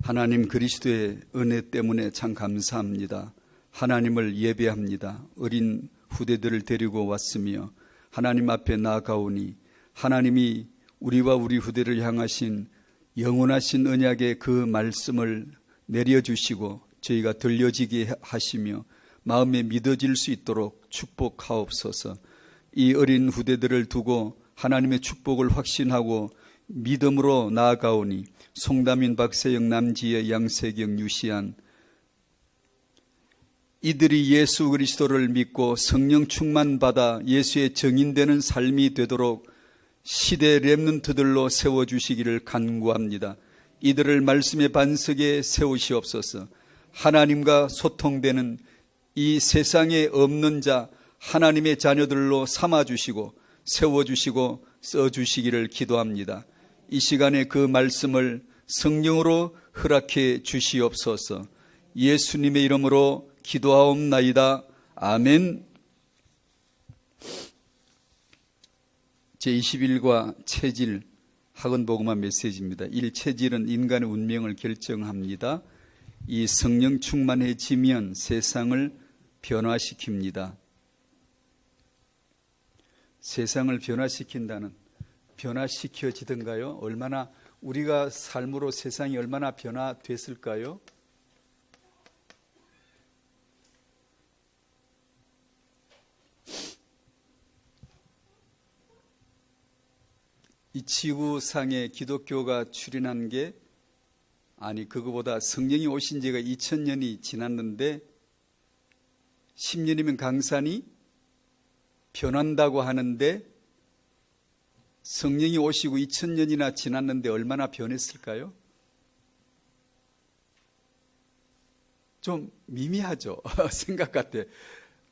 하나님 그리스도의 은혜 때문에 참 감사합니다. 하나님을 예배합니다. 어린 후대들을 데리고 왔으며 하나님 앞에 나아가오니 하나님이 우리와 우리 후대를 향하신 영원하신 언약의 그 말씀을 내려주시고 저희가 들려지게 하시며 마음에 믿어질 수 있도록 축복하옵소서. 이 어린 후대들을 두고 하나님의 축복을 확신하고 믿음으로 나아가오니 송담인, 박세영, 남지혜, 양세경, 유시안 이들이 예수 그리스도를 믿고 성령 충만받아 예수의 증인되는 삶이 되도록 시대 렘넌트들로 세워주시기를 간구합니다. 이들을 말씀의 반석에 세우시옵소서. 하나님과 소통되는 이 세상에 없는 자 하나님의 자녀들로 삼아주시고 세워주시고 써주시기를 기도합니다. 이 시간에 그 말씀을 성령으로 허락해 주시옵소서. 예수님의 이름으로 기도하옵나이다. 아멘. 제21과 체질 학원복음화 메시지입니다. 1. 체질은 인간의 운명을 결정합니다. 이 성령 충만해지면 세상을 변화시킵니다. 세상을 변화시킨다는, 변화시켜지던가요? 얼마나 우리가 삶으로 세상이 얼마나 변화됐을까요? 이 지구상에 기독교가 출현한 게 그거보다 성령이 오신 지가 2000년이 지났는데 10년이면 강산이 변한다고 하는데 성령이 오시고 2000년이나 지났는데 얼마나 변했을까요? 좀 미미하죠. 생각 같아.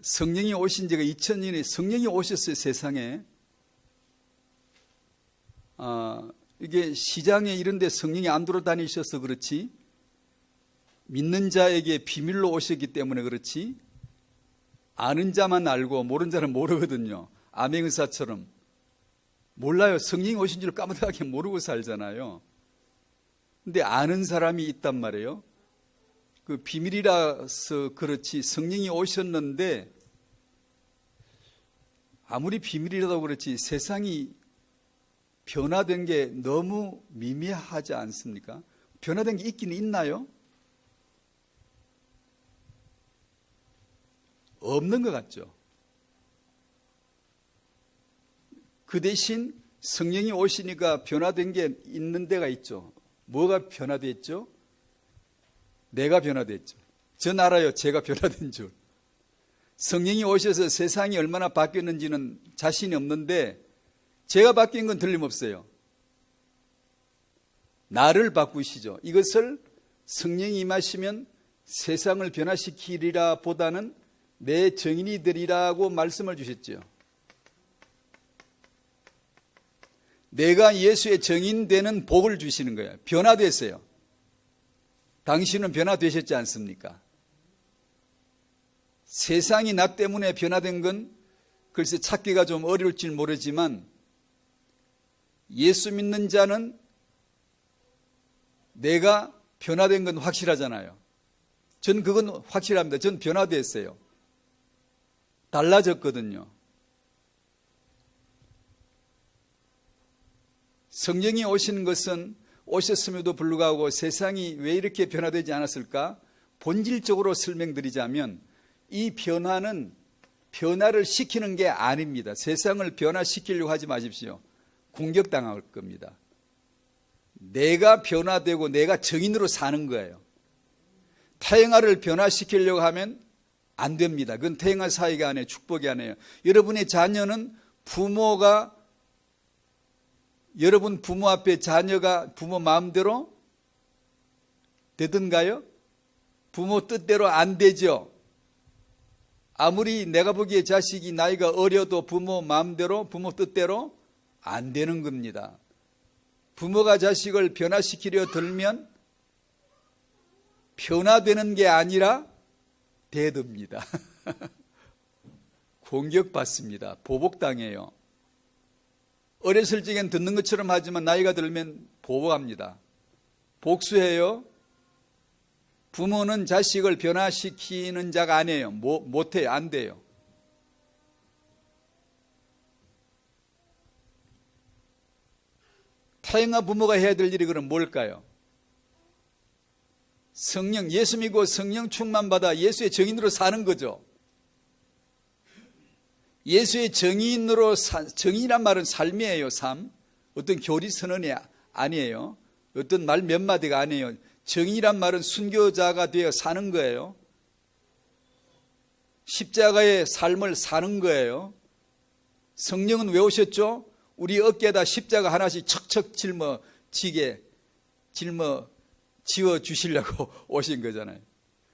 성령이 오신 지가 2000년이 성령이 오셨어요, 세상에. 이게 시장에 이런 데 성령이 안 돌아다니셔서 그렇지, 믿는 자에게 비밀로 오셨기 때문에 그렇지, 아는 자만 알고 모르는 자는 모르거든요. 암행의사처럼. 몰라요. 성령이 오신 줄 까마득하게 모르고 살잖아요. 근데 아는 사람이 있단 말이에요. 그 비밀이라서 그렇지 성령이 오셨는데 아무리 비밀이라도 그렇지 세상이 변화된 게 너무 미미하지 않습니까? 변화된 게 있기는 있나요? 없는 것 같죠. 그 대신 성령이 오시니까 변화된 게 있는 데가 있죠. 뭐가 변화됐죠? 내가 변화됐죠. 전 알아요. 제가 변화된 줄. 성령이 오셔서 세상이 얼마나 바뀌었는지는 자신이 없는데 제가 바뀐 건 틀림없어요. 나를 바꾸시죠. 이것을 성령이 임하시면 세상을 변화시키리라 보다는 내 증인이 되리라고 말씀을 주셨죠. 내가 예수의 증인되는 복을 주시는 거예요. 변화됐어요. 당신은 변화되셨지 않습니까? 세상이 나 때문에 변화된 건 글쎄 찾기가 좀 어려울지 모르지만 예수 믿는 자는 내가 변화된 건 확실하잖아요. 전 그건 확실합니다. 전 변화됐어요. 달라졌거든요. 성령이 오신 것은 오셨음에도 불구하고 세상이 왜 이렇게 변화되지 않았을까? 본질적으로 설명드리자면 이 변화는 변화를 시키는 게 아닙니다. 세상을 변화시키려고 하지 마십시오. 공격당할 겁니다. 내가 변화되고 내가 증인으로 사는 거예요. 태영아를 변화시키려고 하면 안 됩니다. 그건 태영아 사이가 아니에요. 축복이 아니에요. 여러분의 자녀는 부모가 여러분 부모 앞에 자녀가 부모 마음대로 되든가요? 부모 뜻대로 안 되죠. 아무리 내가 보기에 자식이 나이가 어려도 부모 마음대로 부모 뜻대로 안 되는 겁니다. 부모가 자식을 변화시키려 들면 변화되는 게 아니라 대듭니다. 공격받습니다. 보복당해요. 어렸을 적엔 듣는 것처럼 하지만 나이가 들면 보복합니다. 복수해요. 부모는 자식을 변화시키는 자가 아니에요. 못해요. 안 돼요. 타인과 부모가 해야 될 일이 그럼 뭘까요? 성령, 예수 믿고 성령 충만 받아 예수의 증인으로 사는 거죠. 예수의 정인이란 말은 삶이에요. 삶. 어떤 교리 선언이 아니에요. 어떤 말 몇 마디가 아니에요. 정인이란 말은 순교자가 되어 사는 거예요. 십자가의 삶을 사는 거예요. 성령은 왜 오셨죠? 우리 어깨에다 십자가 하나씩 척척 지워 주시려고 오신 거잖아요.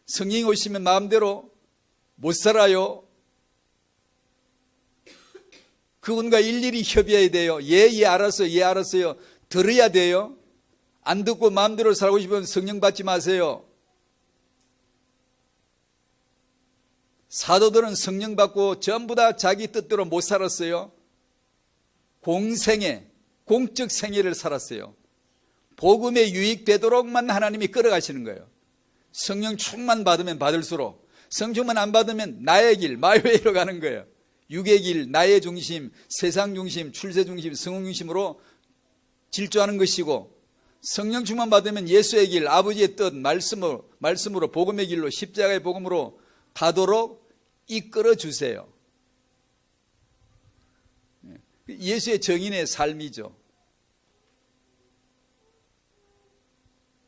성령이 오시면 마음대로 못 살아요. 그분과 일일이 협의해야 돼요. 예 알았어요. 들어야 돼요. 안 듣고 마음대로 살고 싶으면 성령 받지 마세요. 사도들은 성령 받고 전부 다 자기 뜻대로 못 살았어요. 공적 생애를 살았어요. 복음에 유익되도록만 하나님이 끌어가시는 거예요. 성령 충만 받으면 받을수록, 성령 충만 안 받으면 나의 길, 마이웨이로 가는 거예요. 육의 길, 나의 중심, 세상 중심, 출세 중심, 성공 중심으로 질주하는 것이고, 성령 충만 받으면 예수의 길, 아버지의 뜻, 말씀으로 복음의 길로, 십자가의 복음으로 가도록 이끌어 주세요. 예수의 정인의 삶이죠.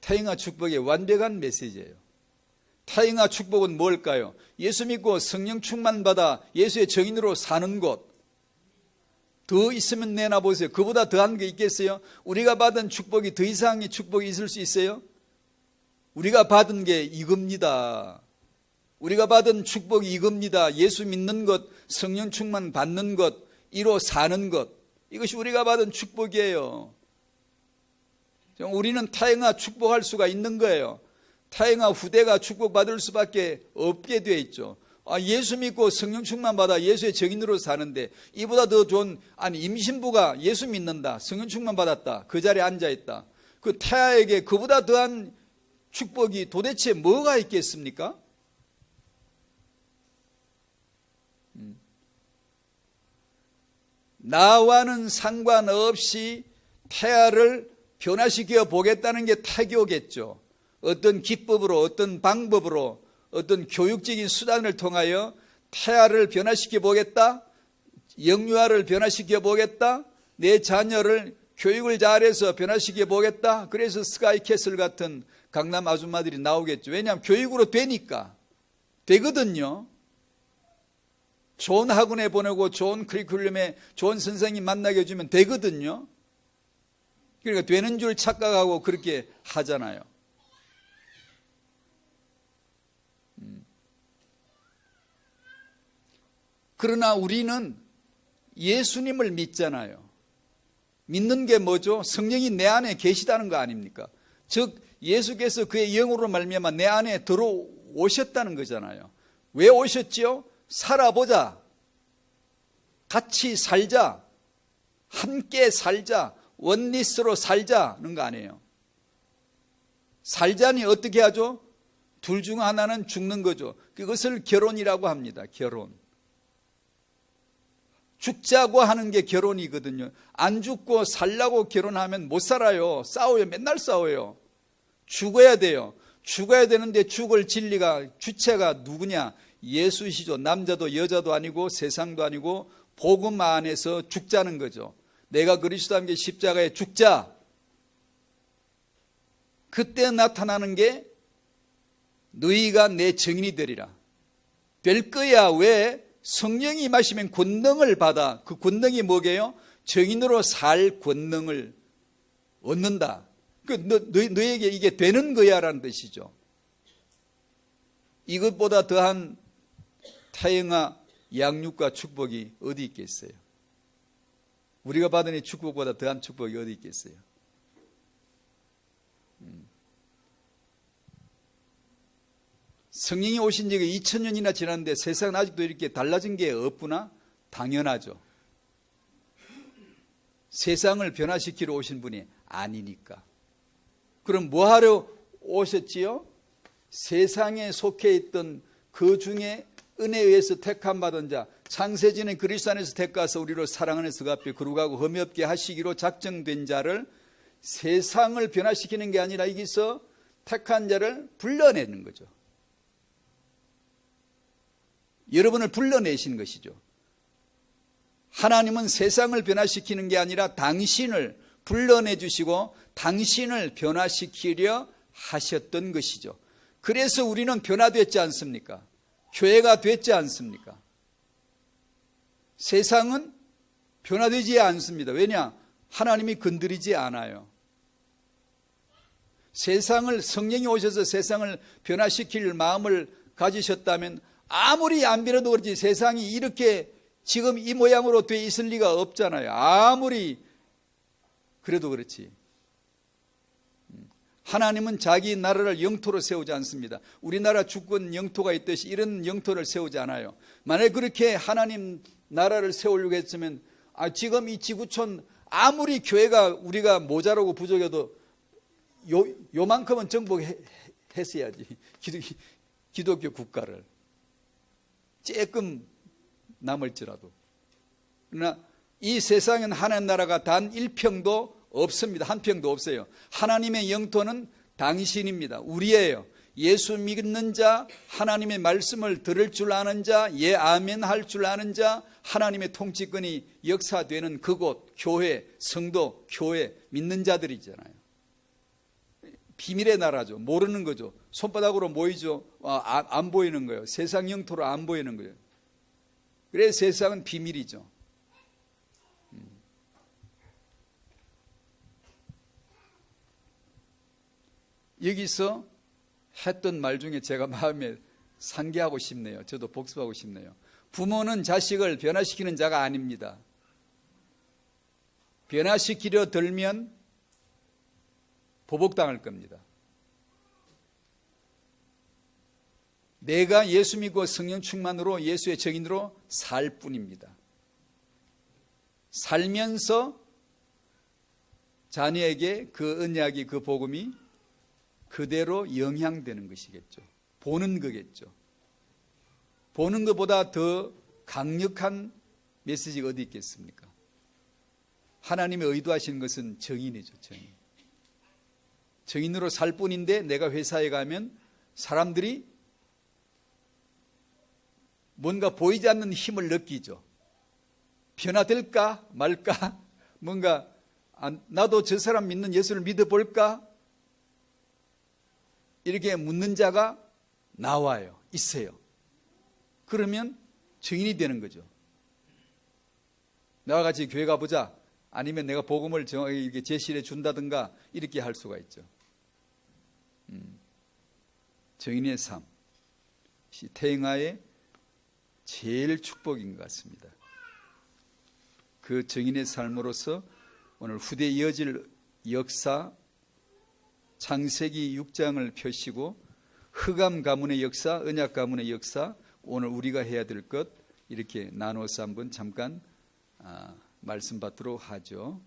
타인과 축복의 완벽한 메시지예요. 타인과 축복은 뭘까요? 예수 믿고 성령 충만 받아 예수의 정인으로 사는 것. 더 있으면 내놔보세요. 그보다 더한 게 있겠어요? 우리가 받은 축복이 더 이상의 축복이 있을 수 있어요? 우리가 받은 게 이겁니다. 우리가 받은 축복이 이겁니다. 예수 믿는 것, 성령 충만 받는 것, 이로 사는 것. 이것이 우리가 받은 축복이에요. 우리는 타인과 축복할 수가 있는 거예요. 타인과 후대가 축복받을 수밖에 없게 되어 있죠. 예수 믿고 성령 충만 받아 예수의 정인으로 사는데 이보다 더 좋은, 임신부가 예수 믿는다, 성령 충만 받았다, 그 자리에 앉아있다. 그 태아에게 그보다 더한 축복이 도대체 뭐가 있겠습니까? 나와는 상관없이 태아를 변화시켜 보겠다는 게 태교겠죠. 어떤 기법으로, 어떤 방법으로, 어떤 교육적인 수단을 통하여 태아를 변화시켜 보겠다, 영유아를 변화시켜 보겠다, 내 자녀를 교육을 잘해서 변화시켜 보겠다. 그래서 스카이캐슬 같은 강남 아줌마들이 나오겠죠. 왜냐하면 교육으로 되니까. 되거든요. 좋은 학원에 보내고 좋은 커리큘럼에 좋은 선생님 만나게 해주면 되거든요. 그러니까 되는 줄 착각하고 그렇게 하잖아요. 그러나 우리는 예수님을 믿잖아요. 믿는 게 뭐죠? 성령이 내 안에 계시다는 거 아닙니까? 즉 예수께서 그의 영으로 말미암아 내 안에 들어오셨다는 거잖아요. 왜 오셨지요? 살아보자. 같이 살자. 함께 살자. 원리스로 살자는 거 아니에요. 살자니 어떻게 하죠? 둘 중 하나는 죽는 거죠. 그것을 결혼이라고 합니다. 결혼. 죽자고 하는 게 결혼이거든요. 안 죽고 살라고 결혼하면 못 살아요. 싸워요. 맨날 싸워요. 죽어야 돼요. 죽어야 되는데 죽을 진리가, 주체가 누구냐? 예수시죠. 남자도 여자도 아니고 세상도 아니고 복음 안에서 죽자는 거죠. 내가 그리스도와 함께 십자가에 죽자. 그때 나타나는 게 너희가 내 증인이 되리라. 될 거야. 왜? 성령이 임하시면 권능을 받아. 그 권능이 뭐게요? 정인으로 살 권능을 얻는다. 너에게 이게 되는 거야 라는 뜻이죠. 이것보다 더한 타영아 양육과 축복이 어디 있겠어요? 우리가 받은 이 축복보다 더한 축복이 어디 있겠어요? 성령이 오신 지가 2000년이나 지났는데 세상은 아직도 이렇게 달라진 게 없구나? 당연하죠. 세상을 변화시키러 오신 분이 아니니까. 그럼 뭐 하러 오셨지요? 세상에 속해 있던 그 중에 은혜에 의해서 택함받은 자, 창세전에 그리스도 안에서 택하사 우리로 사랑 안에서 그 앞에 거룩하고 흠이 없게 하시기로 작정된 자를, 세상을 변화시키는 게 아니라 여기서 택한 자를 불러내는 거죠. 여러분을 불러내신 것이죠. 하나님은 세상을 변화시키는 게 아니라 당신을 불러내 주시고 당신을 변화시키려 하셨던 것이죠. 그래서 우리는 변화됐지 않습니까? 교회가 됐지 않습니까? 세상은 변화되지 않습니다. 왜냐? 하나님이 건드리지 않아요. 세상을, 성령이 오셔서 세상을 변화시킬 마음을 가지셨다면 아무리 안 변해도 그렇지 세상이 이렇게 지금 이 모양으로 돼 있을 리가 없잖아요. 아무리 그래도 그렇지. 하나님은 자기 나라를 영토로 세우지 않습니다. 우리나라 주권 영토가 있듯이 이런 영토를 세우지 않아요. 만약에 그렇게 하나님 나라를 세우려고 했으면 지금 이 지구촌 아무리 교회가 우리가 모자라고 부족해도 요만큼은 정복했어야지. 기독교 국가를 조금 남을지라도. 그러나 이 세상엔 하나님 나라가 단 1평도 없습니다. 한 평도 없어요. 하나님의 영토는 당신입니다. 우리예요. 예수 믿는 자, 하나님의 말씀을 들을 줄 아는 자, 예 아멘 할 줄 아는 자, 하나님의 통치권이 역사되는 그곳, 교회, 성도, 교회, 믿는 자들이잖아요. 비밀의 나라죠. 모르는 거죠. 손바닥으로 모이죠. 안 보이는 거예요. 세상 영토로 안 보이는 거예요. 그래서 세상은 비밀이죠. 여기서 했던 말 중에 제가 마음에 상기하고 싶네요. 저도 복습하고 싶네요. 부모는 자식을 변화시키는 자가 아닙니다. 변화시키려 들면 보복당할 겁니다. 내가 예수 믿고 성령 충만으로 예수의 증인으로 살 뿐입니다. 살면서 자녀에게 그 언약이, 그 복음이 그대로 영향되는 것이겠죠. 보는 거겠죠. 보는 것보다 더 강력한 메시지가 어디 있겠습니까? 하나님의 의도하시는 것은 정인이죠. 정인. 정인으로 살 뿐인데 내가 회사에 가면 사람들이 뭔가 보이지 않는 힘을 느끼죠. 변화될까 말까? 뭔가 나도 저 사람 믿는 예수를 믿어볼까? 이렇게 묻는 자가 나와요. 있어요. 그러면 증인이 되는 거죠. 나와 같이 교회 가보자. 아니면 내가 복음을 정확히 이렇게 제시해 준다든가 이렇게 할 수가 있죠. 증인의 삶. 태영아의 제일 축복인 것 같습니다. 그 증인의 삶으로서 오늘 후대에 이어질 역사, 창세기 6장을 펴시고 흑암 가문의 역사, 언약 가문의 역사, 오늘 우리가 해야 될 것 이렇게 나눠서 한번 잠깐 말씀 받도록 하죠.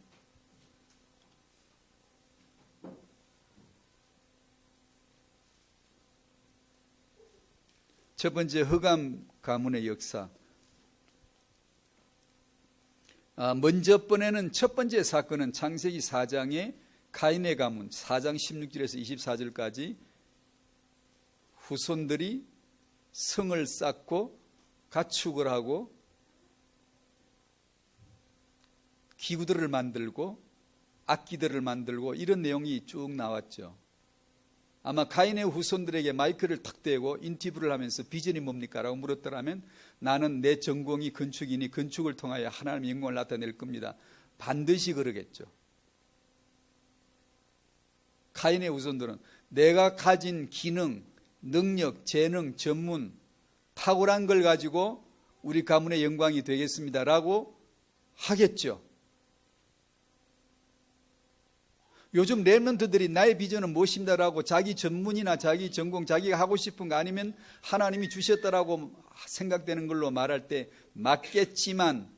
첫 번째 흑암 가문의 역사. 먼저 번에는 첫 번째 사건은 창세기 4장의 가인의 가문 4장 16절에서 24절까지 후손들이 성을 쌓고 가축을 하고 기구들을 만들고 악기들을 만들고 이런 내용이 쭉 나왔죠. 아마 가인의 후손들에게 마이크를 탁 대고 인터뷰를 하면서 비전이 뭡니까? 라고 물었더라면 나는 내 전공이 건축이니 건축을 통하여 하나님의 영광을 나타낼 겁니다. 반드시 그러겠죠. 가인의 후손들은 내가 가진 기능, 능력, 재능, 전문, 탁월한 걸 가지고 우리 가문의 영광이 되겠습니다. 라고 하겠죠. 요즘 랩런트들이 나의 비전은 무엇입니다라고 자기 전문이나 자기 전공, 자기가 하고 싶은 거 아니면 하나님이 주셨다라고 생각되는 걸로 말할 때 맞겠지만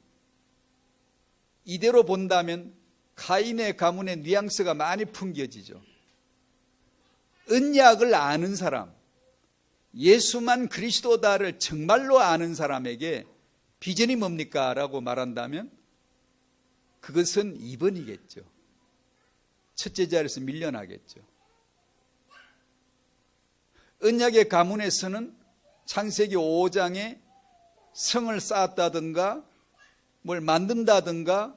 이대로 본다면 가인의 가문의 뉘앙스가 많이 풍겨지죠. 언약을 아는 사람, 예수만 그리스도다를 정말로 아는 사람에게 비전이 뭡니까? 라고 말한다면 그것은 2번이겠죠. 첫째 자리에서 밀려나겠죠. 언약의 가문에서는 창세기 5장에 성을 쌓았다든가 뭘 만든다든가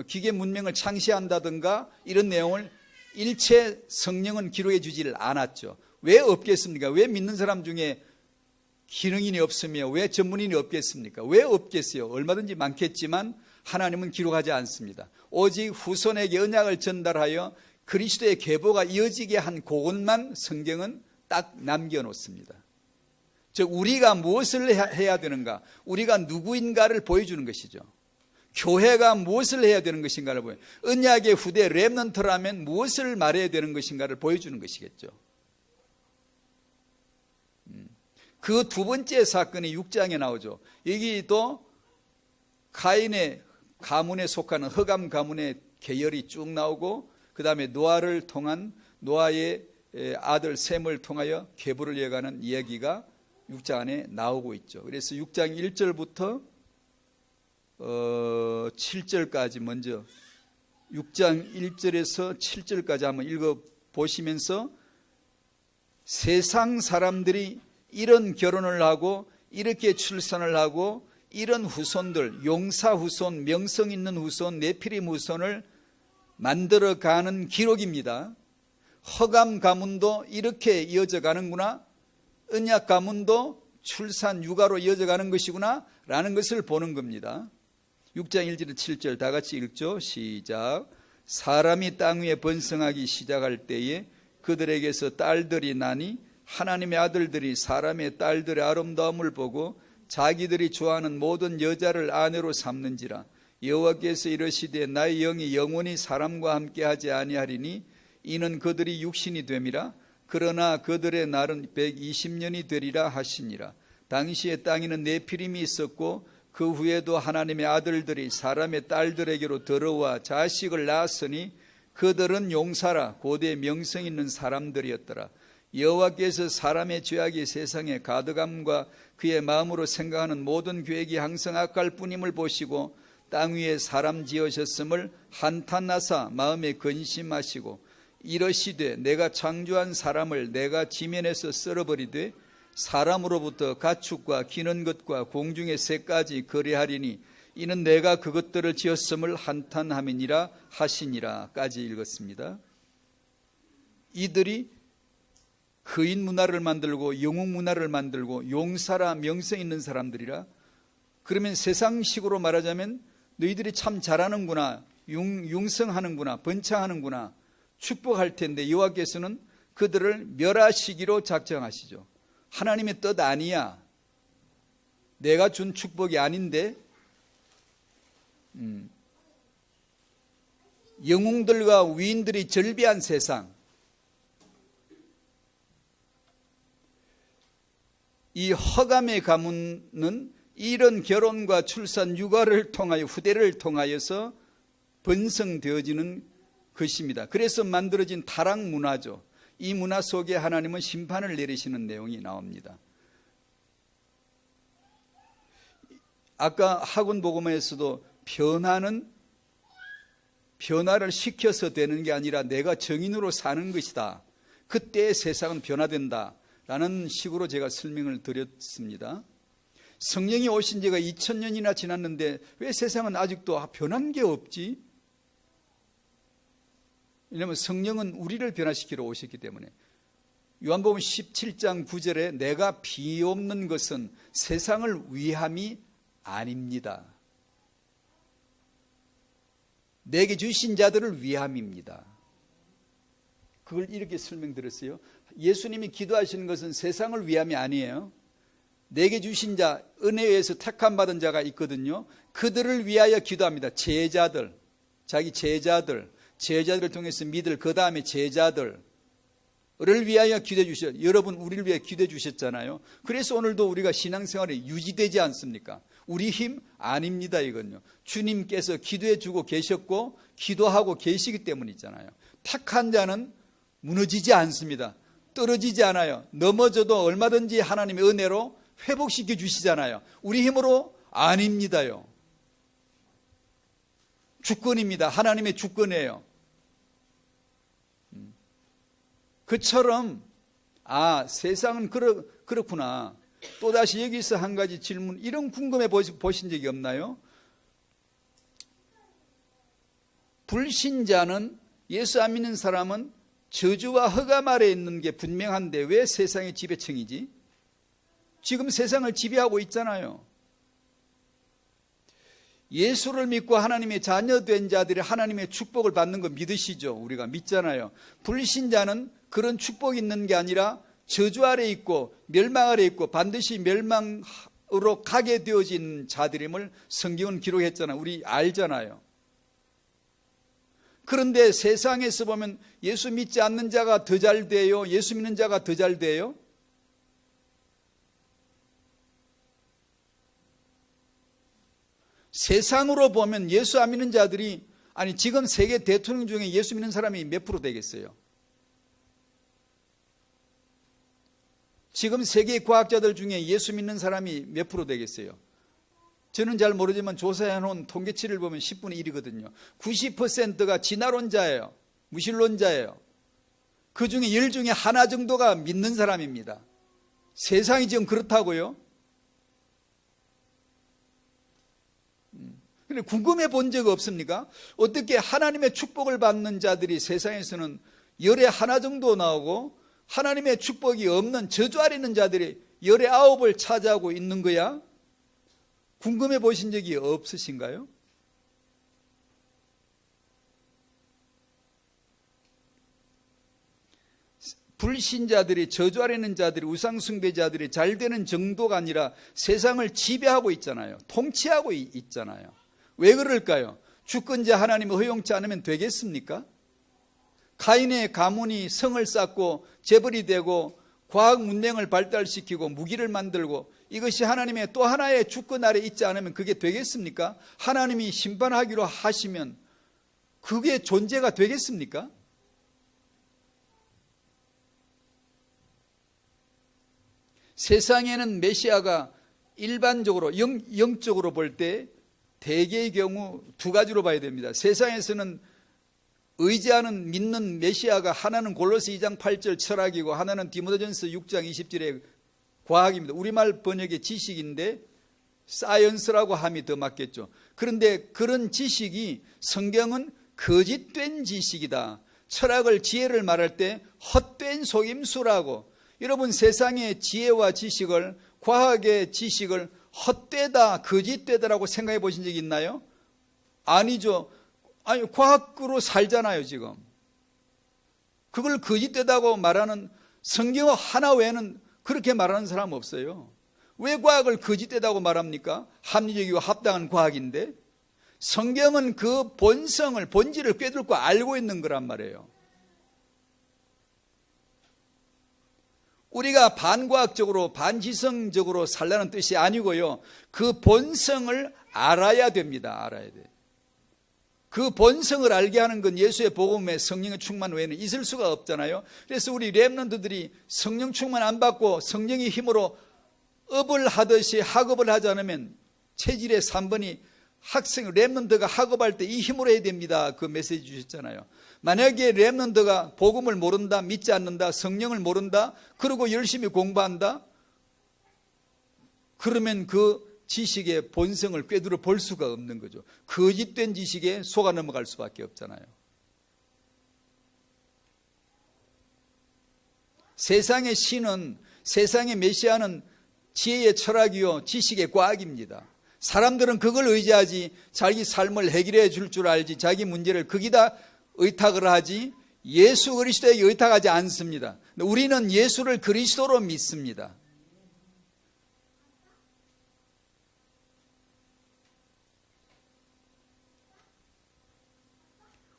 기계 문명을 창시한다든가 이런 내용을 일체 성령은 기록해 주지를 않았죠. 왜 없겠습니까? 왜 믿는 사람 중에 기능인이 없으며 왜 전문인이 없겠습니까? 왜 없겠어요? 얼마든지 많겠지만 하나님은 기록하지 않습니다. 오직 후손에게 언약을 전달하여 그리스도의 계보가 이어지게 한 그것만 성경은 딱 남겨놓습니다. 즉 우리가 무엇을 해야 되는가, 우리가 누구인가를 보여주는 것이죠. 교회가 무엇을 해야 되는 것인가를 보여, 언약의 후대 렘넌트라면 무엇을 말해야 되는 것인가를 보여주는 것이겠죠. 그 두 번째 사건이 6장에 나오죠. 여기 또 가인의 가문에 속하는 허감 가문의 계열이 쭉 나오고 그 다음에 노아를 통한 노아의 아들 셈을 통하여 계보를 이어가는 이야기가 6장 안에 나오고 있죠. 그래서 6장 1절부터 7절까지 먼저 6장 1절에서 7절까지 한번 읽어보시면서 세상 사람들이 이런 결혼을 하고 이렇게 출산을 하고 이런 후손들, 용사 후손, 명성 있는 후손, 네피림 후손을 만들어가는 기록입니다. 허감 가문도 이렇게 이어져 가는구나, 언약 가문도 출산 육아로 이어져 가는 것이구나 라는 것을 보는 겁니다. 6장 1절 7절 다 같이 읽죠. 시작. 사람이 땅 위에 번성하기 시작할 때에 그들에게서 딸들이 나니 하나님의 아들들이 사람의 딸들의 아름다움을 보고 자기들이 좋아하는 모든 여자를 아내로 삼는지라. 여호와께서 이르시되 나의 영이 영원히 사람과 함께하지 아니하리니 이는 그들이 육신이 됨이라. 그러나 그들의 날은 120년이 되리라 하시니라. 당시에 땅에는 네피림이 있었고 그 후에도 하나님의 아들들이 사람의 딸들에게로 들어와 자식을 낳았으니 그들은 용사라 고대 명성 있는 사람들이었더라. 여호와께서 사람의 죄악이 세상에 가득함과 그의 마음으로 생각하는 모든 계획이 항상 악할 뿐임을 보시고 땅 위에 사람 지으셨음을 한탄하사 마음에 근심하시고 이러시되 내가 창조한 사람을 내가 지면에서 썰어버리되 사람으로부터 가축과 기는 것과 공중의 새까지 거래하리니 이는 내가 그것들을 지었음을 한탄함이니라 하시니라 까지 읽었습니다. 이들이 거인 문화를 만들고 영웅 문화를 만들고 용사라 명성 있는 사람들이라. 그러면 세상식으로 말하자면 너희들이 참 잘하는구나, 융성하는구나, 번창하는구나, 축복할 텐데 여호와께서는 그들을 멸하시기로 작정하시죠. 하나님의 뜻 아니야. 내가 준 축복이 아닌데 영웅들과 위인들이 절비한 세상, 이 허감의 가문은 이런 결혼과 출산 육아를 통하여 후대를 통하여서 번성되어지는 것입니다. 그래서 만들어진 타락 문화죠. 이 문화 속에 하나님은 심판을 내리시는 내용이 나옵니다. 아까 학원 복음에서도 변화를 시켜서 되는 게 아니라 내가 정인으로 사는 것이다. 그때 세상은 변화된다 라는 식으로 제가 설명을 드렸습니다. 성령이 오신 지가 2000년이나 지났는데 왜 세상은 아직도 변한 게 없지? 왜냐하면 성령은 우리를 변화시키러 오셨기 때문에. 요한복음 17장 9절에 내가 비옵는 것은 세상을 위함이 아닙니다. 내게 주신 자들을 위함입니다. 그걸 이렇게 설명드렸어요. 예수님이 기도하시는 것은 세상을 위함이 아니에요. 내게 주신 자, 은혜에 의해서 택함 받은 자가 있거든요. 그들을 위하여 기도합니다. 제자들, 자기 제자들을 통해서 믿을 그 다음에 제자들을 위하여 기도해 주셨어요. 여러분 우리를 위해 기도해 주셨잖아요. 그래서 오늘도 우리가 신앙생활이 유지되지 않습니까? 우리 힘 아닙니다. 이건요. 주님께서 기도해 주고 계셨고 기도하고 계시기 때문이잖아요. 택한 자는 무너지지 않습니다. 떨어지지 않아요. 넘어져도 얼마든지 하나님의 은혜로 회복시켜 주시잖아요. 우리 힘으로 아닙니다요. 주권입니다. 하나님의 주권이에요. 그처럼 세상은 그렇구나. 또다시 여기서 한 가지 질문, 이런 궁금해 보신 적이 없나요? 불신자는, 예수 안 믿는 사람은 저주와 흑암 아래에 있는 게 분명한데 왜 세상의 지배층이지? 지금 세상을 지배하고 있잖아요. 예수를 믿고 하나님의 자녀된 자들이 하나님의 축복을 받는 거 믿으시죠? 우리가 믿잖아요. 불신자는 그런 축복이 있는 게 아니라 저주 아래 있고 멸망 아래 있고 반드시 멸망으로 가게 되어진 자들임을 성경은 기록했잖아요. 우리 알잖아요. 그런데 세상에서 보면 예수 믿지 않는 자가 더 잘 돼요? 예수 믿는 자가 더 잘 돼요? 세상으로 보면 예수 안 믿는 자들이, 지금 세계 대통령 중에 예수 믿는 사람이 몇 프로 되겠어요? 지금 세계 과학자들 중에 예수 믿는 사람이 몇 프로 되겠어요? 저는 잘 모르지만 조사해놓은 통계치를 보면 10분의 1이거든요. 90%가 진화론자예요. 무신론자예요. 그 중에 10 중에 하나 정도가 믿는 사람입니다. 세상이 지금 그렇다고요? 근데 궁금해 본 적 없습니까? 어떻게 하나님의 축복을 받는 자들이 세상에서는 10에 하나 정도 나오고 하나님의 축복이 없는 저주 아래 있는 자들이 10에 9을 차지하고 있는 거야? 궁금해 보신 적이 없으신가요? 불신자들이, 저주 아래 있는 자들이, 우상숭배자들이 잘 되는 정도가 아니라 세상을 지배하고 있잖아요. 통치하고 있잖아요. 왜 그럴까요? 주권자 하나님을 허용치 않으면 되겠습니까? 가인의 가문이 성을 쌓고 재벌이 되고 과학 문명을 발달시키고 무기를 만들고 이것이 하나님의 또 하나의 주권 아래 있지 않으면 그게 되겠습니까? 하나님이 심판하기로 하시면 그게 존재가 되겠습니까? 세상에는 메시아가 일반적으로 영적으로 볼 때 대개의 경우 두 가지로 봐야 됩니다. 세상에서는 의지하는 믿는 메시아가 하나는 골로새 2장 8절 철학이고 하나는 디모데전서 6장 20절의 과학입니다. 우리말 번역의 지식인데 사이언스라고 함이 더 맞겠죠. 그런데 그런 지식이 성경은 거짓된 지식이다. 철학을, 지혜를 말할 때 헛된 속임수라고. 여러분, 세상의 지혜와 지식을, 과학의 지식을 헛되다, 거짓되다라고 생각해 보신 적이 있나요? 아니죠. 과학으로 살잖아요, 지금. 그걸 거짓되다고 말하는, 성경 하나 외에는 그렇게 말하는 사람 없어요. 왜 과학을 거짓되다고 말합니까? 합리적이고 합당한 과학인데. 성경은 그 본성을, 본질을 꿰뚫고 알고 있는 거란 말이에요. 우리가 반과학적으로, 반지성적으로 살라는 뜻이 아니고요. 그 본성을 알아야 됩니다. 알아야 돼요. 그 본성을 알게 하는 건 예수의 복음에 성령의 충만 외에는 있을 수가 없잖아요. 그래서 우리 렘넌트들이 성령 충만 안 받고 성령의 힘으로 업을 하듯이 학업을 하지 않으면 체질의 3번이 렘넌트가 학업할 때 이 힘으로 해야 됩니다. 그 메시지 주셨잖아요. 만약에 렘넌트가 복음을 모른다, 믿지 않는다, 성령을 모른다, 그리고 열심히 공부한다, 그러면 그 지식의 본성을 꿰뚫어 볼 수가 없는 거죠. 거짓된 지식에 속아 넘어갈 수밖에 없잖아요. 세상의 신은, 세상의 메시아는 지혜의 철학이요, 지식의 과학입니다. 사람들은 그걸 의지하지 자기 삶을 해결해 줄 줄 알지 자기 문제를 거기다 의탁을 하지 예수 그리스도에게 의탁하지 않습니다. 우리는 예수를 그리스도로 믿습니다.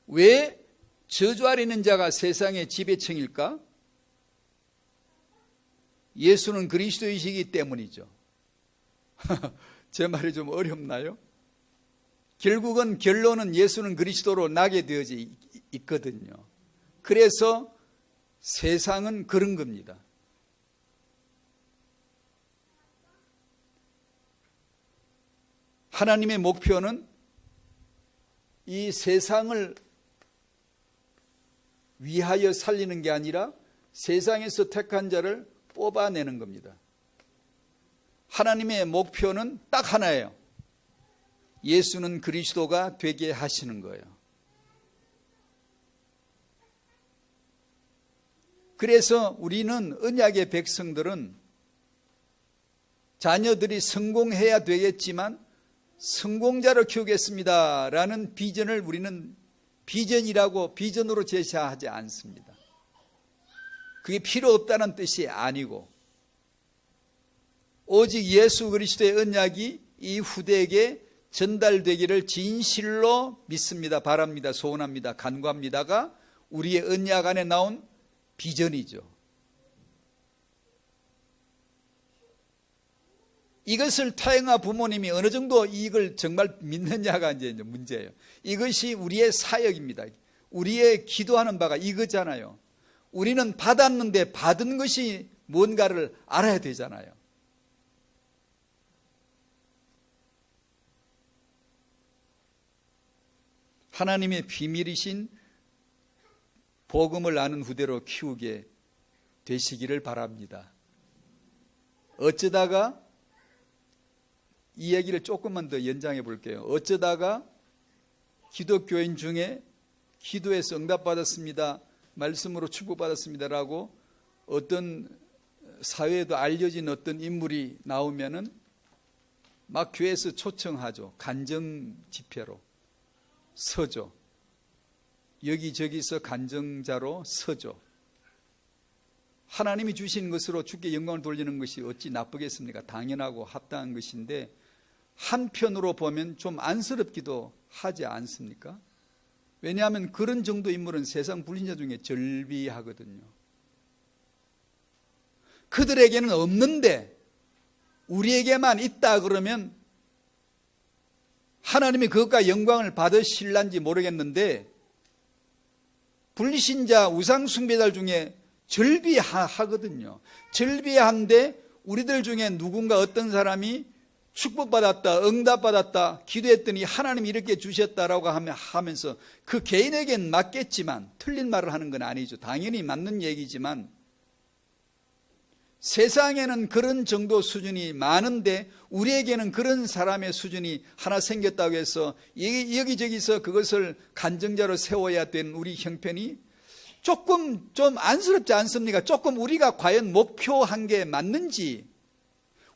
왜 저주 아래 있는 자가 세상의 지배층일까? 예수는 그리스도이시기 때문이죠. 제 말이 좀 어렵나요? 결국은 결론은 예수는 그리스도로 나게 되어져 있거든요. 그래서 세상은 그런 겁니다. 하나님의 목표는 이 세상을 위하여 살리는 게 아니라 세상에서 택한 자를 뽑아내는 겁니다. 하나님의 목표는 딱 하나예요. 예수는 그리스도가 되게 하시는 거예요. 그래서 우리는 언약의 백성들은 자녀들이 성공해야 되겠지만 성공자로 키우겠습니다 라는 비전을 우리는 비전으로 제시하지 않습니다. 그게 필요 없다는 뜻이 아니고 오직 예수 그리스도의 언약이 이 후대에게 전달되기를 진실로 믿습니다. 바랍니다. 소원합니다. 간구합니다가 우리의 언약 안에 나온 비전이죠. 이것을 타영아 부모님이 어느 정도 이걸 정말 믿느냐가 이제 문제예요. 이것이 우리의 사역입니다. 우리의 기도하는 바가 이거잖아요. 우리는 받았는데 받은 것이 뭔가를 알아야 되잖아요. 하나님의 비밀이신 복음을 아는 후대로 키우게 되시기를 바랍니다. 어쩌다가 이 얘기를 조금만 더 연장해 볼게요. 어쩌다가 기독교인 중에 기도에서 응답받았습니다. 말씀으로 축복받았습니다라고 어떤 사회에도 알려진 어떤 인물이 나오면은 막 교회에서 초청하죠. 간증 집회로 서죠. 여기저기서 간증자로 서죠. 하나님이 주신 것으로 주께 영광을 돌리는 것이 어찌 나쁘겠습니까? 당연하고 합당한 것인데 한편으로 보면 좀 안쓰럽기도 하지 않습니까? 왜냐하면 그런 정도 인물은 세상 불신자 중에 절비하거든요. 그들에게는 없는데 우리에게만 있다 그러면 하나님이 그것과 영광을 받으실란지 모르겠는데 불신자 우상숭배자 중에 절비하거든요. 절비한데 우리들 중에 누군가 어떤 사람이 축복받았다, 응답받았다, 기도했더니 하나님이 이렇게 주셨다라고 하면서 그 개인에겐 맞겠지만 틀린 말을 하는 건 아니죠. 당연히 맞는 얘기지만 세상에는 그런 정도 수준이 많은데 우리에게는 그런 사람의 수준이 하나 생겼다고 해서 여기저기서 그것을 간증자로 세워야 되는 우리 형편이 조금 좀 안쓰럽지 않습니까? 조금 우리가 과연 목표한 게 맞는지,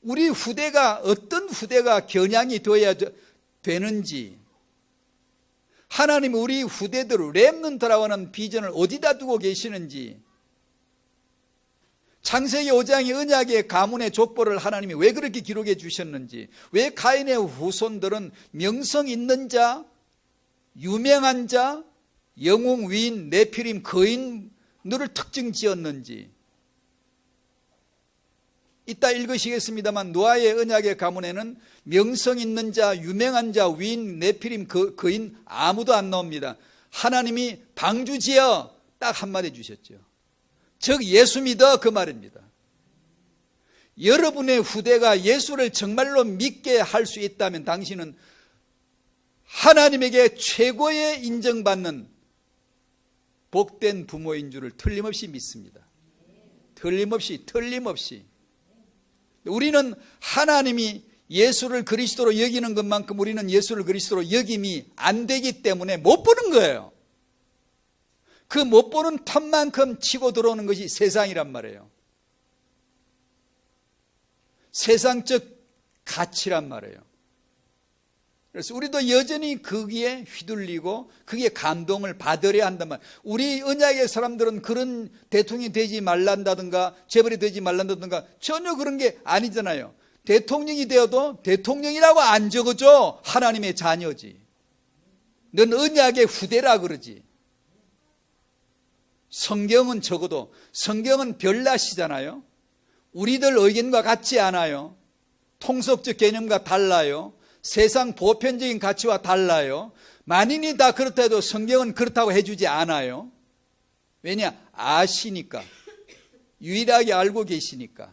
우리 후대가 어떤 후대가 겨냥이 되어야 되는지, 하나님이 우리 후대들 렘넌트라고 하는 비전을 어디다 두고 계시는지, 창세기 5장의 언약의 가문의 족보를 하나님이 왜 그렇게 기록해 주셨는지, 왜 가인의 후손들은 명성 있는 자, 유명한 자, 영웅, 위인, 네피림, 거인들을 특징 지었는지 이따 읽으시겠습니다만 노아의 언약의 가문에는 명성 있는 자, 유명한 자, 위인, 네피림, 거인 아무도 안 나옵니다. 하나님이 방주지어 딱 한마디 주셨죠. 즉 예수 믿어 그 말입니다. 여러분의 후대가 예수를 정말로 믿게 할 수 있다면 당신은 하나님에게 최고의 인정받는 복된 부모인 줄을 틀림없이 믿습니다. 틀림없이. 우리는 하나님이 예수를 그리스도로 여기는 것만큼 우리는 예수를 그리스도로 여김이 안 되기 때문에 못 보는 거예요. 그 못 보는 텀만큼 치고 들어오는 것이 세상이란 말이에요. 세상적 가치란 말이에요. 그래서 우리도 여전히 거기에 휘둘리고 거기에 감동을 받으려 한단 말이에요. 우리 언약의 사람들은 그런 대통령이 되지 말란다든가 재벌이 되지 말란다든가 전혀 그런 게 아니잖아요. 대통령이 되어도 대통령이라고 안 적어줘. 하나님의 자녀지. 넌 언약의 후대라 그러지. 성경은 적어도 성경은 별나시잖아요. 우리들 의견과 같지 않아요. 통속적 개념과 달라요. 세상 보편적인 가치와 달라요. 만인이 다 그렇다 해도 성경은 그렇다고 해주지 않아요. 왜냐? 아시니까. 유일하게 알고 계시니까.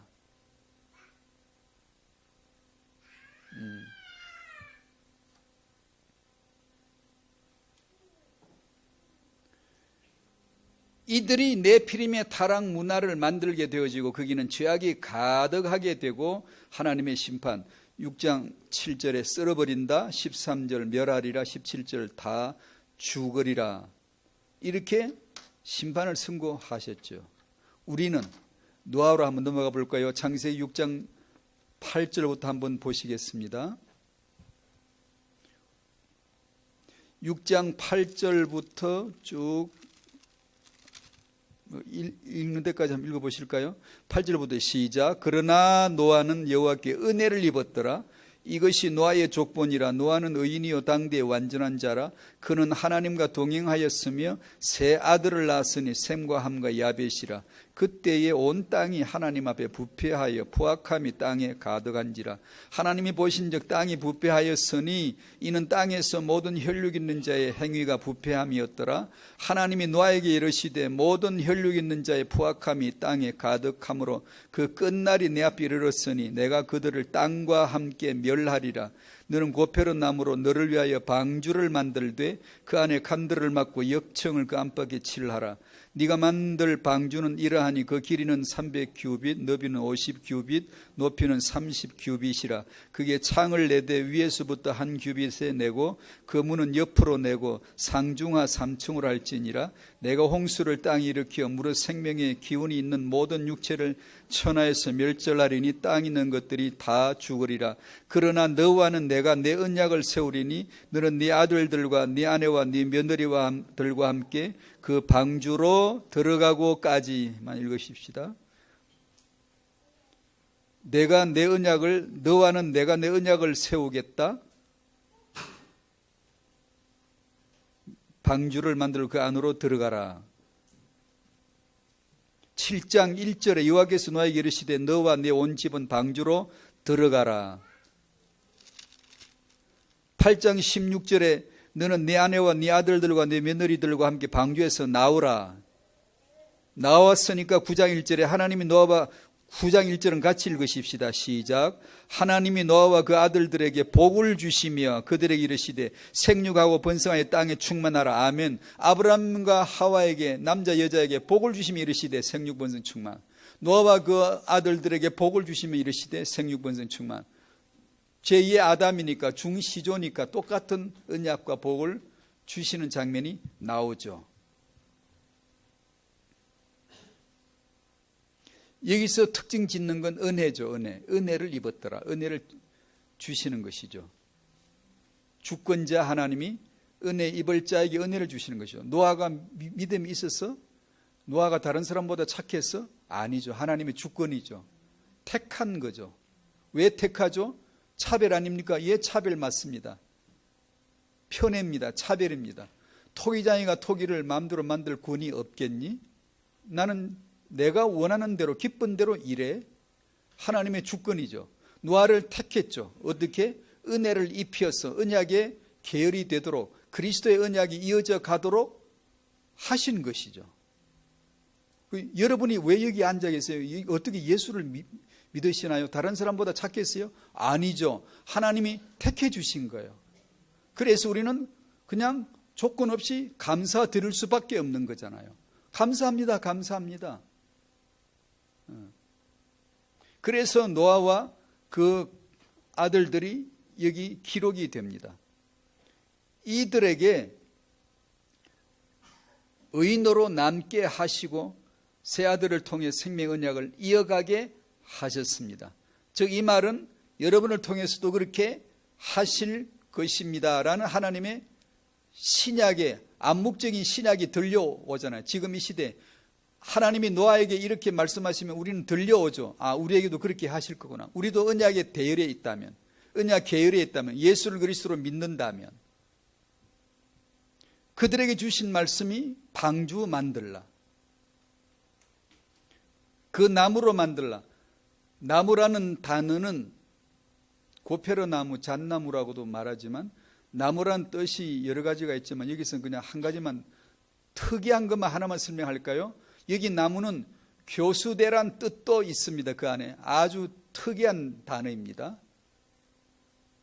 이들이 네피림의 타락 문화를 만들게 되어지고 거기는 죄악이 가득하게 되고 하나님의 심판 6장 7절에 썰어버린다, 13절 멸하리라, 17절 다 죽으리라, 이렇게 심판을 선고하셨죠. 우리는 노아로 한번 넘어가 볼까요? 창세기 6장 8절부터 한번 보시겠습니다. 6장 8절부터 쭉 읽는 데까지 한번 읽어보실까요? 8절부터 시작. 그러나 노아는 여호와께 은혜를 입었더라. 이것이 노아의 족본이라. 노아는 의인이요 당대의 완전한 자라. 그는 하나님과 동행하였으며 세 아들을 낳았으니 셈과 함과 야벳이라. 그때에 온 땅이 하나님 앞에 부패하여 포악함이 땅에 가득한지라. 하나님이 보신즉 땅이 부패하였으니 이는 땅에서 모든 혈육 있는 자의 행위가 부패함이었더라. 하나님이 노아에게 이르시되 모든 혈육 있는 자의 포악함이 땅에 가득하므로 그 끝날이 내 앞에 이르렀으니 내가 그들을 땅과 함께 멸하리라. 너는 고페로 나무로 너를 위하여 방주를 만들되 그 안에 간들을 막고 역청을 그 안팎에 칠하라. 네가 만들 방주는 이러하니 그 길이는 300규빗, 너비는 50규빗, 높이는 30규빗이라. 그게 창을 내되 위에서부터 한 규빗에 내고 그 문은 옆으로 내고 상중하 3층으로 할지니라. 내가 홍수를 땅에 일으켜 무릇 생명의 기운이 있는 모든 육체를 천하에서 멸절하리니 땅에 있는 것들이 다 죽으리라. 그러나 너와는 내가 내 언약을 세우리니 너는 네 아들들과 네 아내와 네 며느리들과 함께 그 방주로 들어가고까지만 읽으십시다. 너와는 내가 내 언약을 세우겠다. 방주를 만들고 그 안으로 들어가라. 7장 1절에 여호와께서 노아에게 이르시되 너와 네 온 집은 방주로 들어가라. 8장 16절에 너는 네 아내와 네 아들들과 네 며느리들과 함께 방주에서 나오라. 나왔으니까 9장 1절에 하나님이 노아와 9장 1절은 같이 읽으십시다. 시작. 하나님이 노아와 그 아들들에게 복을 주시며 그들에게 이르시되 생육하고 번성하여 땅에 충만하라. 아멘. 아브라함과 하와에게 남자 여자에게 복을 주시며 이르시되 생육 번성 충만. 노아와 그 아들들에게 복을 주시며 이르시되 생육 번성 충만. 제2의 아담이니까 중시조니까 똑같은 언약과 복을 주시는 장면이 나오죠. 여기서 특징 짓는 건 은혜죠. 은혜를 입었더라. 은혜를 주시는 것이죠. 주권자 하나님이 은혜 입을 자에게 은혜를 주시는 것이죠. 노아가 믿음이 있었어? 노아가 다른 사람보다 착했어? 아니죠. 하나님의 주권이죠. 택한 거죠. 왜 택하죠? 차별 아닙니까? 예, 차별 맞습니다. 편애입니다. 차별입니다. 토기장이가 토기를 마음대로 만들 권이 없겠니? 나는 내가 원하는 대로 기쁜 대로 일해. 하나님의 주권이죠. 노아를 택했죠. 어떻게? 은혜를 입혀서 언약의 계열이 되도록 그리스도의 언약이 이어져 가도록 하신 것이죠. 여러분이 왜 여기 앉아 계세요? 어떻게 예수를 믿으시나요? 다른 사람보다 착했어요? 아니죠. 하나님이 택해 주신 거예요. 그래서 우리는 그냥 조건 없이 감사드릴 수밖에 없는 거잖아요. 감사합니다. 감사합니다. 그래서 노아와 그 아들들이 여기 기록이 됩니다. 이들에게 의인으로 남게 하시고 세 아들을 통해 생명 언약을 이어가게 하셨습니다. 즉 이 말은 여러분을 통해서도 그렇게 하실 것입니다라는 하나님의 신약의 암묵적인 신약이 들려오잖아요. 지금 이 시대 하나님이 노아에게 이렇게 말씀하시면 우리는 들려오죠. 아, 우리에게도 그렇게 하실 거구나. 우리도 언약의 대열에 있다면, 언약 계열에 있다면, 예수를 그리스도로 믿는다면 그들에게 주신 말씀이 방주 만들라. 그 나무로 만들라. 나무라는 단어는 고페로 나무, 잣나무라고도 말하지만 나무란 뜻이 여러 가지가 있지만 여기서는 그냥 한 가지만 특이한 것만 하나만 설명할까요? 여기 나무는 교수대란 뜻도 있습니다. 그 안에 아주 특이한 단어입니다.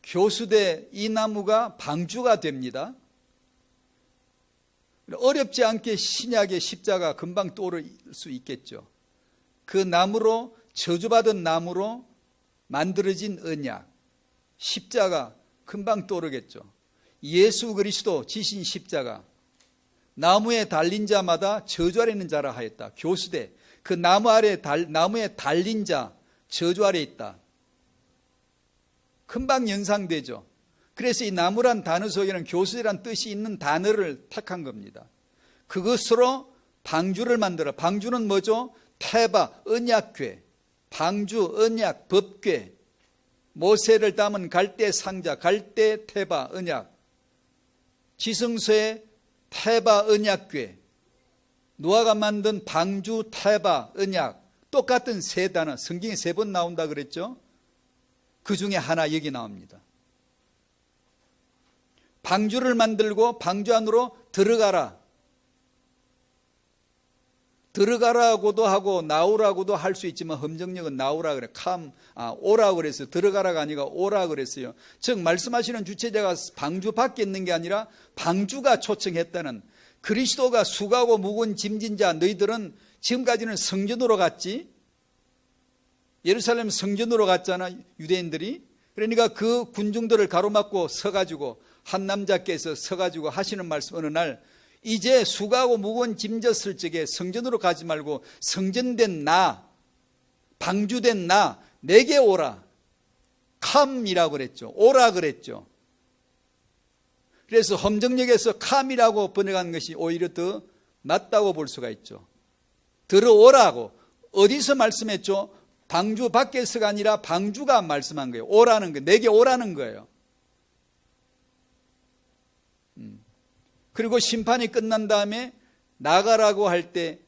교수대, 이 나무가 방주가 됩니다. 어렵지 않게 신약의 십자가 금방 떠오를 수 있겠죠. 그 나무로, 저주받은 나무로 만들어진 언약, 십자가 금방 떠오르겠죠. 예수 그리스도 지신 십자가, 나무에 달린 자마다 저주 아래 있는 자라 하였다. 교수대, 그 나무에 달린 자 저주 아래 있다. 금방 연상되죠. 그래서 이 나무란 단어 속에는 교수대란 뜻이 있는 단어를 택한 겁니다. 그것으로 방주를 만들어. 방주는 뭐죠? 태바, 언약궤, 방주, 언약, 법궤, 모세를 담은 갈대 상자, 갈대, 태바, 언약, 지성소의 태바, 언약궤, 노아가 만든 방주, 태바, 언약, 똑같은 세 단어, 성경에 3번 나온다 그랬죠? 그 중에 하나 여기 나옵니다. 방주를 만들고 방주 안으로 들어가라. 들어가라고도 하고 나오라고도 할 수 있지만 험정력은 나오라 그래. 오라 그랬어요. 들어가라가 아니라 오라 그랬어요. 즉 말씀하시는 주체자가 방주 밖에 있는 게 아니라 방주가 초청했다는, 그리스도가 수고하고 무거운 짐진 자 너희들은 지금까지는 성전으로 갔지. 예루살렘 성전으로 갔잖아, 유대인들이. 그러니까 그 군중들을 가로막고 서가지고 한 남자께서 서가지고 하시는 말씀, 어느 날 이제 수고하고 무거운 짐 졌을 적에 성전으로 가지 말고 성전된 나, 방주된 나, 내게 오라. 캄이라고 그랬죠. 오라 그랬죠. 그래서 험정역에서 캄이라고 번역한 것이 오히려 더 낫다고 볼 수가 있죠. 들어오라고. 어디서 말씀했죠? 방주 밖에서가 아니라 방주가 말씀한 거예요. 오라는 거예요. 내게 오라는 거예요. 그리고 심판이 끝난 다음에 나가라고 할 때,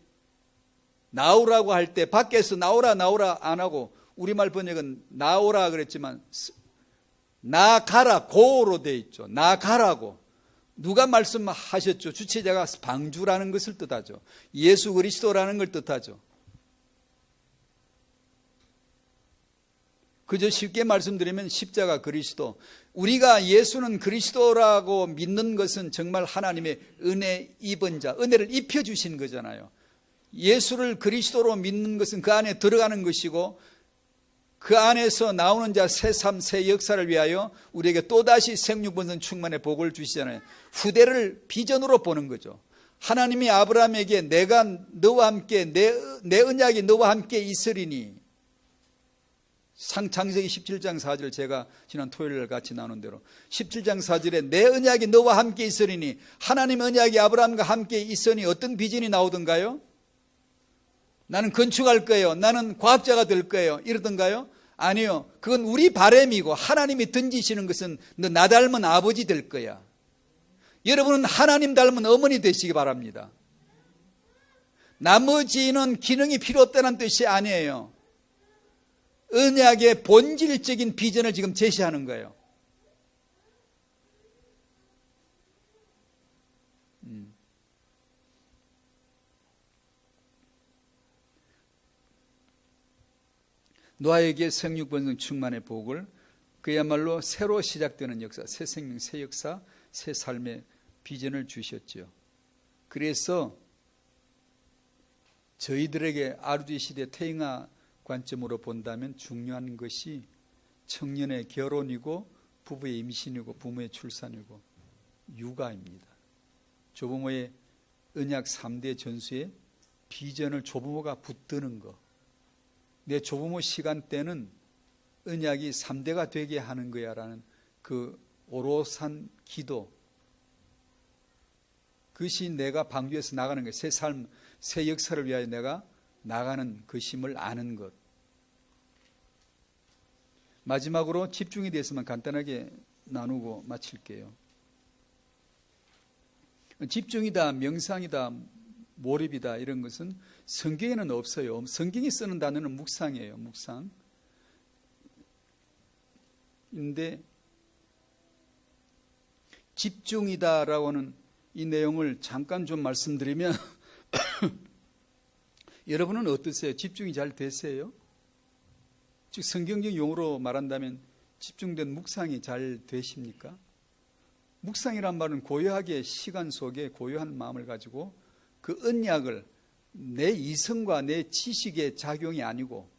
나오라고 할 때, 밖에서 나오라 안 하고, 우리말 번역은 나오라 그랬지만 나가라, 고로 되어 있죠. 나가라고. 누가 말씀하셨죠? 주체자가 방주라는 것을 뜻하죠. 예수 그리스도라는 걸 뜻하죠. 그저 쉽게 말씀드리면 십자가 그리스도, 우리가 예수는 그리스도라고 믿는 것은 정말 하나님의 은혜 입은 자, 은혜를 입혀주신 거잖아요. 예수를 그리스도로 믿는 것은 그 안에 들어가는 것이고, 그 안에서 나오는 자 새 삶, 새 역사를 위하여 우리에게 또다시 생육번성 충만의 복을 주시잖아요. 후대를 비전으로 보는 거죠. 하나님이 아브라함에게 내가 너와 함께, 내 언약이 너와 함께 있으리니, 창세기 17장 4절, 제가 지난 토요일 같이 나눈 대로 17장 4절에 내 언약이 너와 함께 있으리니, 하나님의 언약이 아브라함과 함께 있으니 어떤 비전이 나오던가요? 나는 건축할 거예요. 나는 과학자가 될 거예요. 이러던가요? 아니요. 그건 우리 바람이고, 하나님이 던지시는 것은 너 나 닮은 아버지 될 거야. 여러분은 하나님 닮은 어머니 되시기 바랍니다. 나머지는 기능이 필요 없다는 뜻이 아니에요. 언약의 본질적인 비전을 지금 제시하는 거예요. 노아에게 생육번성 충만의 복을, 그야말로 새로 시작되는 역사, 새 생명, 새 역사, 새 삶의 비전을 주셨죠. 그래서 저희들에게 RG 시대 태영아 관점으로 본다면 중요한 것이 청년의 결혼이고, 부부의 임신이고, 부모의 출산이고, 육아입니다. 조부모의 언약 3대 전수에 비전을 조부모가 붙드는 것. 내 조부모 시간 때는 언약이 3대가 되게 하는 거야 라는 그 오롯한 기도, 그것이 내가 방주에서 나가는 거예요. 새 삶, 새 역사를 위하여 내가 나가는 것임을 아는 것. 마지막으로 집중에 대해서만 간단하게 나누고 마칠게요. 집중이다, 명상이다, 몰입이다, 이런 것은 성경에는 없어요. 성경이 쓰는 단어는 묵상이에요. 묵상. 근데 집중이다라고는 이 내용을 잠깐 좀 말씀드리면 여러분은 어떠세요? 집중이 잘 되세요? 즉 성경적 용어로 말한다면 집중된 묵상이 잘 되십니까? 묵상이란 말은 고요하게 시간 속에 고요한 마음을 가지고 그 언약을 내 이성과 내 지식의 작용이 아니고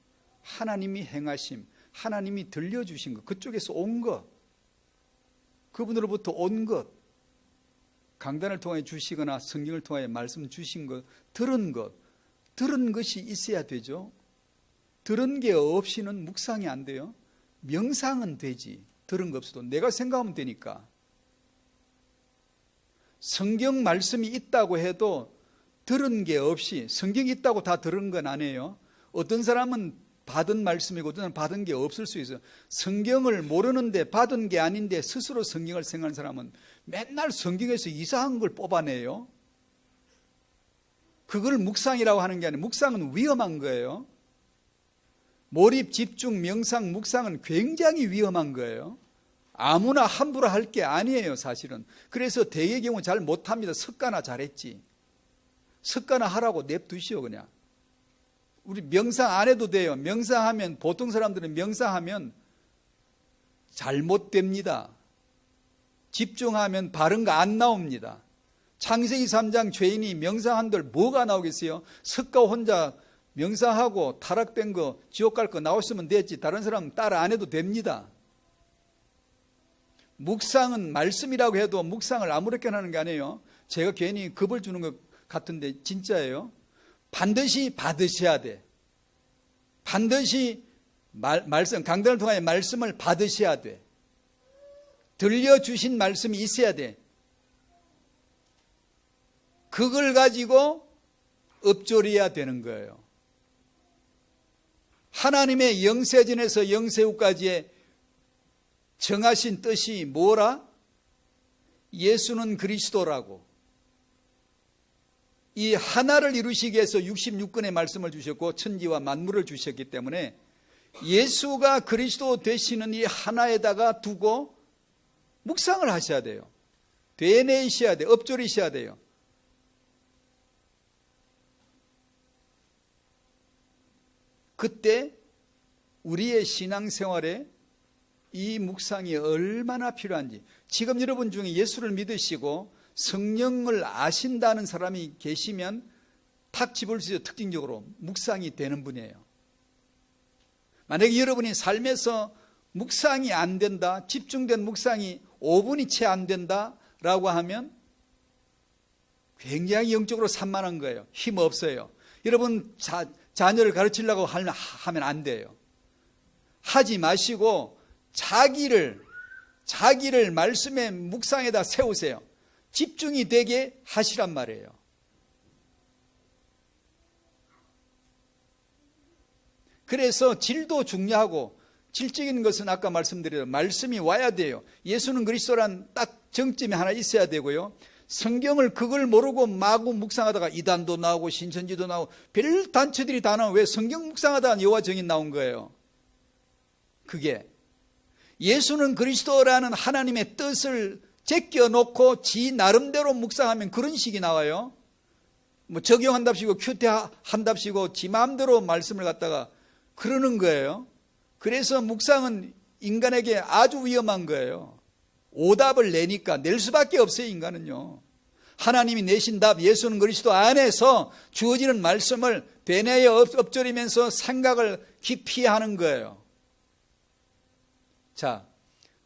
하나님이 행하심, 하나님이 들려주신 것, 그쪽에서 온 것, 그분으로부터 온 것, 강단을 통해 주시거나 성경을 통해 말씀 주신 것, 들은 것이 있어야 되죠. 들은 게 없이는 묵상이 안 돼요. 명상은 되지. 들은 거 없어도 내가 생각하면 되니까. 성경 말씀이 있다고 해도 들은 게 없이, 성경이 있다고 다 들은 건 아니에요. 어떤 사람은 받은 말씀이고 어떤 사람은 받은 게 없을 수 있어요. 성경을 모르는데 받은 게 아닌데 스스로 성경을 생각하는 사람은 맨날 성경에서 이상한 걸 뽑아내요. 그걸 묵상이라고 하는 게 아니라 묵상은 위험한 거예요. 몰입, 집중, 명상, 묵상은 굉장히 위험한 거예요. 아무나 함부로 할 게 아니에요, 사실은. 그래서 대개의 경우 잘 못합니다. 석가나 잘했지. 석가나 하라고 냅두시오, 그냥. 우리 명상 안 해도 돼요. 명상하면, 보통 사람들은 명상하면 잘못됩니다. 집중하면 바른 거 안 나옵니다. 창세기 3장 죄인이 명상한들 뭐가 나오겠어요? 석가 혼자 명상하고 타락된 거, 지옥 갈 거 나왔으면 됐지. 다른 사람은 따라 안 해도 됩니다. 묵상은 말씀이라고 해도 묵상을 아무렇게나 하는 게 아니에요. 제가 괜히 겁을 주는 것 같은데 진짜예요. 반드시 받으셔야 돼. 반드시 말씀, 강단을 통하여 말씀을 받으셔야 돼. 들려주신 말씀이 있어야 돼. 그걸 가지고 읊조려야 되는 거예요. 하나님의 영세전에서 영세후까지의 정하신 뜻이 뭐라? 예수는 그리스도라고. 이 하나를 이루시기 위해서 66권의 말씀을 주셨고 천지와 만물을 주셨기 때문에 예수가 그리스도 되시는 이 하나에다가 두고 묵상을 하셔야 돼요. 되뇌이셔야 돼요. 읊조리셔야 돼요. 그때 우리의 신앙생활에 이 묵상이 얼마나 필요한지, 지금 여러분 중에 예수를 믿으시고 성령을 아신다는 사람이 계시면 탁 집을 수 있어요. 특징적으로 묵상이 되는 분이에요. 만약에 여러분이 삶에서 묵상이 안 된다, 집중된 묵상이 5분이 채 안 된다라고 하면 굉장히 영적으로 산만한 거예요. 힘 없어요. 여러분 자녀를 가르치려고 하면 안 돼요. 하지 마시고 자기를 말씀의 묵상에다 세우세요. 집중이 되게 하시란 말이에요. 그래서 질도 중요하고, 질적인 것은 아까 말씀드린 말씀이 와야 돼요. 예수는 그리스도란 딱 정점이 하나 있어야 되고요. 성경을 그걸 모르고 마구 묵상하다가 이단도 나오고 신천지도 나오고 별 단체들이 다 나오고, 왜 성경 묵상하다가 여호와 증인 나온 거예요. 그게 예수는 그리스도라는 하나님의 뜻을 제껴놓고 지 나름대로 묵상하면 그런 식이 나와요. 뭐 적용한답시고 큐티한답시고 지 마음대로 말씀을 갖다가 그러는 거예요. 그래서 묵상은 인간에게 아주 위험한 거예요. 오답을 내니까 낼 수밖에 없어요. 인간은요. 하나님이 내신 답, 예수는 그리스도 안에서 주어지는 말씀을 되뇌어 엎조리면서 생각을 깊이 하는 거예요. 자,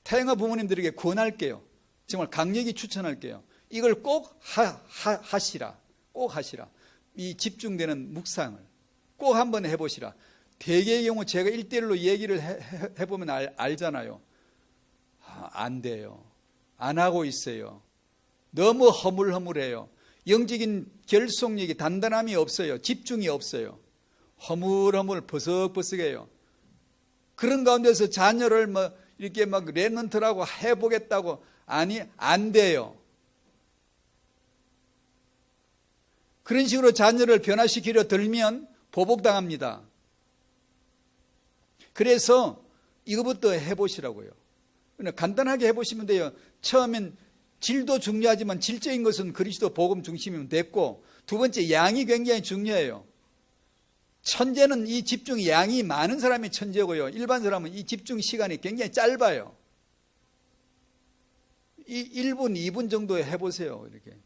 태영아 부모님들에게 권할게요. 정말 강력히 추천할게요. 이걸 꼭 하시라. 꼭 하시라. 이 집중되는 묵상을 꼭 한번 해보시라. 대개의 경우 제가 1대1로 얘기를 해보면 알잖아요. 안 돼요. 안 하고 있어요. 너무 허물허물해요. 영적인 결속력이, 단단함이 없어요. 집중이 없어요. 허물허물 버석버석해요. 그런 가운데서 자녀를 이렇게 랩런트라고 해보겠다고, 아니, 안 돼요. 그런 식으로 자녀를 변화시키려 들면 보복당합니다. 그래서 이거부터 해보시라고요. 간단하게 해보시면 돼요. 처음엔 질도 중요하지만 질적인 것은 그리스도 복음 중심이면 됐고, 두 번째 양이 굉장히 중요해요. 천재는 이 집중 양이 많은 사람이 천재고요. 일반 사람은 이 집중 시간이 굉장히 짧아요. 이 1분, 2분 정도 해보세요. 이렇게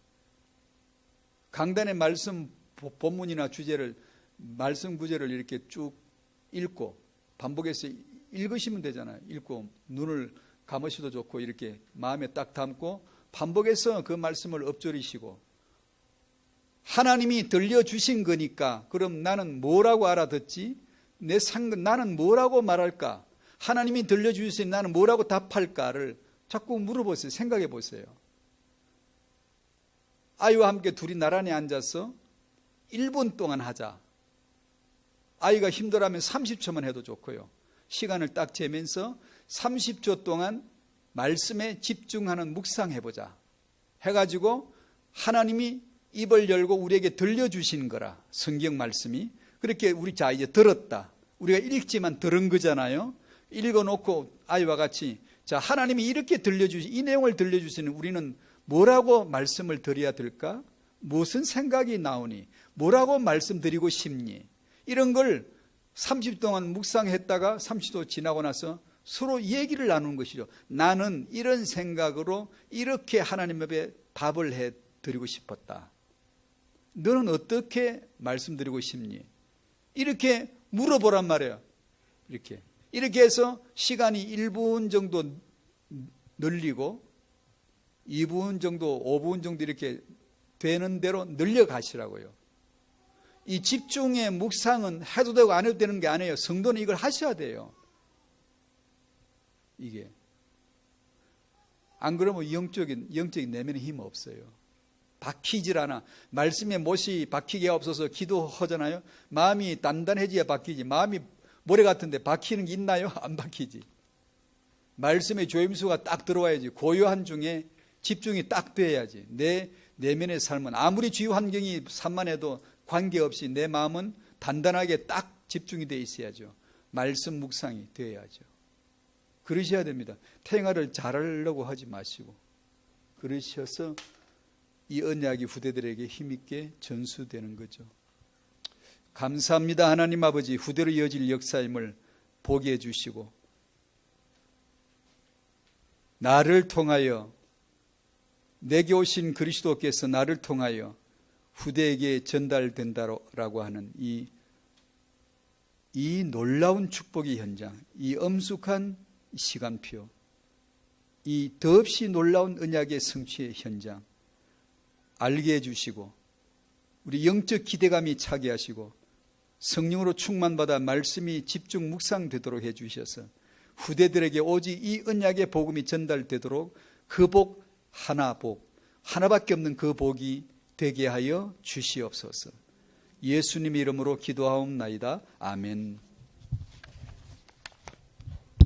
강단의 말씀 본문이나 주제를, 말씀 구절을 이렇게 쭉 읽고 반복해서 읽으시면 되잖아요. 읽고 눈을 감으셔도 좋고 이렇게 마음에 딱 담고 반복해서 그 말씀을 엎조리시고, 하나님이 들려주신 거니까 그럼 나는 뭐라고 알아듣지? 나는 뭐라고 말할까? 하나님이 들려주신 나는 뭐라고 답할까를 자꾸 물어보세요. 생각해 보세요. 아이와 함께 둘이 나란히 앉아서 1분 동안 하자. 아이가 힘들어하면 30초만 해도 좋고요. 시간을 딱 재면서 30초 동안 말씀에 집중하는 묵상해보자 해가지고 하나님이 입을 열고 우리에게 들려주신 거라, 성경 말씀이. 그렇게 우리 자 이제 들었다. 우리가 읽지만 들은 거잖아요. 읽어놓고 아이와 같이 자, 하나님이 이렇게 이 내용을 들려주시는 우리는 뭐라고 말씀을 드려야 될까? 무슨 생각이 나오니? 뭐라고 말씀드리고 싶니? 이런 걸 30분 동안 묵상했다가 30초 지나고 나서 서로 얘기를 나누는 것이죠. 나는 이런 생각으로 이렇게 하나님 앞에 답을 해드리고 싶었다. 너는 어떻게 말씀드리고 싶니? 이렇게 물어보란 말이에요. 이렇게 해서 시간이 1분 정도 늘리고 2분 정도, 5분 정도 이렇게 되는 대로 늘려가시라고요. 이 집중의 묵상은 해도 되고 안 해도 되는 게 아니에요. 성도는 이걸 하셔야 돼요. 이게 안 그러면 영적인 내면에 힘 없어요. 박히질 않아. 말씀에 못이 박히게 없어서 기도하잖아요. 마음이 단단해져야 박히지. 마음이 모래 같은데 박히는 게 있나요? 안 박히지. 말씀의 조임수가 딱 들어와야지. 고요한 중에 집중이 딱 돼야지. 내 내면의 삶은 아무리 주위 환경이 산만해도 관계없이 내 마음은 단단하게 딱 집중이 돼 있어야죠. 말씀 묵상이 되어야죠. 그러셔야 됩니다. 태영아를 잘하려고 하지 마시고 그러셔서 이 언약이 후대들에게 힘있게 전수되는 거죠. 감사합니다. 하나님 아버지, 후대로 이어질 역사임을 보게 해주시고 나를 통하여, 내게 오신 그리스도께서 나를 통하여 후대에게 전달된다라고 하는 이 놀라운 축복의 현장, 이 엄숙한 시간표, 이 더없이 놀라운 언약의 성취의 현장 알게 해주시고 우리 영적 기대감이 차게 하시고 성령으로 충만받아 말씀이 집중 묵상되도록 해주셔서 후대들에게 오직 이 언약의 복음이 전달되도록 그 복 하나밖에 없는 그 복이 되게 하여 주시옵소서. 예수님의 이름으로 기도하옵나이다. 아멘.